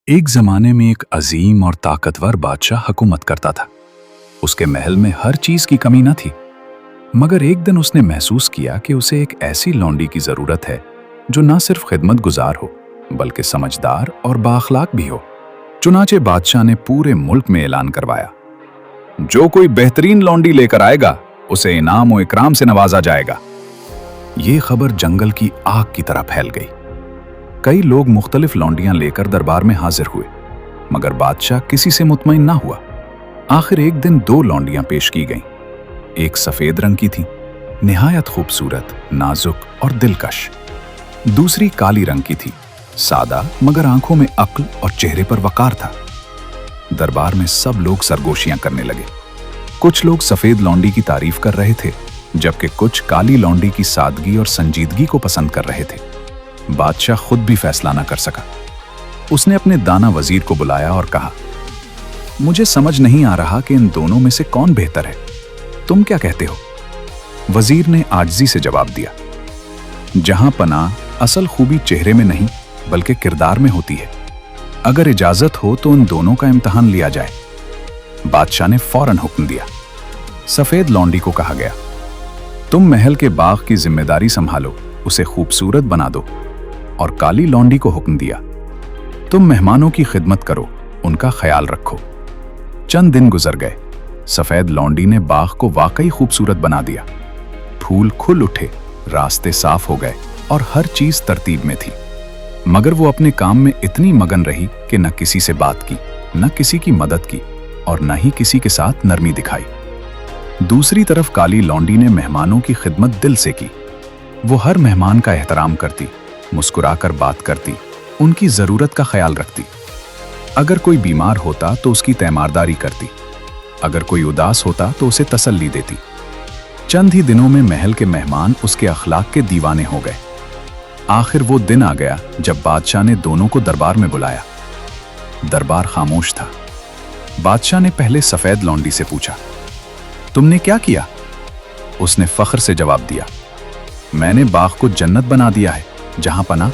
एक जमाने में एक अजीम और ताकतवर बादशाह हुकूमत करता था। उसके महल में हर चीज की कमी न थी, मगर एक दिन उसने महसूस किया कि उसे एक ऐसी लौंडी की जरूरत है जो न सिर्फ खिदमत गुजार हो बल्कि समझदार और बाअखलाक भी हो। चुनाचे बादशाह ने पूरे मुल्क में ऐलान करवाया, जो कोई बेहतरीन लौंडी लेकर आएगा उसे इनाम और इकराम से नवाजा जाएगा। ये खबर जंगल की आग की तरह फैल गई। कई लोग मुख्तलिफ लौंडियां लेकर दरबार में हाजिर हुए, मगर बादशाह किसी से मुतमईन ना हुआ। आखिर एक दिन दो लौंडियां पेश की गईं। एक सफेद रंग की थी, निहायत खूबसूरत, नाजुक और दिलकश। दूसरी काली रंग की थी, सादा मगर आंखों में अक्ल और चेहरे पर वकार था। दरबार में सब लोग सरगोशियां करने लगे। कुछ लोग सफेद लौंडी की तारीफ कर रहे थे, जबकि कुछ काली लौंडी की सादगी और संजीदगी को पसंद कर रहे थे। बादशाह खुद भी फैसला न कर सका। उसने अपने दाना वजीर को बुलाया और कहा, मुझे समझ नहीं आ रहा कि इन दोनों में से कौन बेहतर है, तुम क्या कहते हो? वजीर ने आजिज़ी से जवाब दिया, जहां पनाह असल खूबी चेहरे में नहीं बल्कि किरदार में होती है। अगर इजाजत हो तो उन दोनों का इम्तिहान लिया जाए। बादशाह ने फौरन हुक्म दिया। सफेद लौंडी को कहा गया, तुम महल के बाग की जिम्मेदारी संभालो, उसे खूबसूरत बना दो। और काली लौंडी को हुक्म दिया, तुम मेहमानों की खिदमत करो, उनका ख्याल रखो। चंद दिन गुजर गए। सफेद लौंडी ने बाग को वाकई खूबसूरत बना दिया। फूल खुल उठे, रास्ते साफ हो गए और हर चीज तरतीब में थी। मगर वो अपने काम में इतनी मगन रही कि न किसी से बात की, न किसी की मदद की और न ही किसी के साथ नरमी दिखाई। दूसरी तरफ काली लौंडी ने मेहमानों की खिदमत दिल से की। वो हर मेहमान का एहतराम करती, मुस्कुराकर बात करती, उनकी जरूरत का ख्याल रखती। अगर कोई बीमार होता तो उसकी तीमारदारी करती, अगर कोई उदास होता तो उसे तसल्ली देती। चंद ही दिनों में महल के मेहमान उसके अखलाक के दीवाने हो गए। आखिर वो दिन आ गया जब बादशाह ने दोनों को दरबार में बुलाया। दरबार खामोश था। बादशाह ने पहले सफेद लौंडी से पूछा, तुमने क्या किया? उसने फख्र से जवाब दिया, मैंने बाग को जन्नत बना दिया है, जहां पना।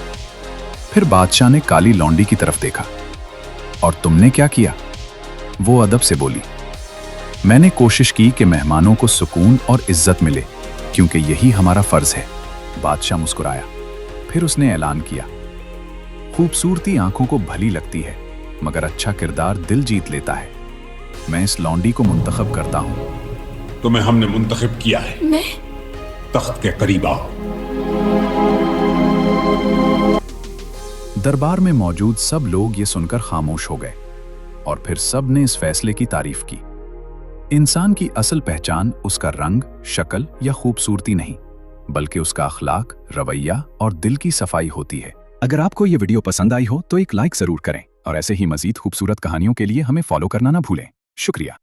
फिर बादशाह ने काली लौंडी की तरफ देखा, और तुमने क्या किया? वो अदब से बोली, मैंने कोशिश की कि मेहमानों को सुकून और इज्जत मिले, क्योंकि यही हमारा फर्ज है। बादशाह मुस्कुराया। फिर उसने ऐलान किया, खूबसूरती आंखों को भली लगती है, मगर अच्छा किरदार दिल जीत लेता है। मैं इस लौंडी को मुंतखब करता हूं। तुम्हें हमने मुंतखब किया है। मैं तख्त के करीब आओ। दरबार में मौजूद सब लोग ये सुनकर खामोश हो गए और फिर सब ने इस फैसले की तारीफ की। इंसान की असल पहचान उसका रंग, शक्ल या खूबसूरती नहीं, बल्कि उसका अखलाक, रवैया और दिल की सफाई होती है। अगर आपको ये वीडियो पसंद आई हो तो एक लाइक जरूर करें और ऐसे ही मजीद खूबसूरत कहानियों के लिए हमें फॉलो करना ना भूलें। शुक्रिया।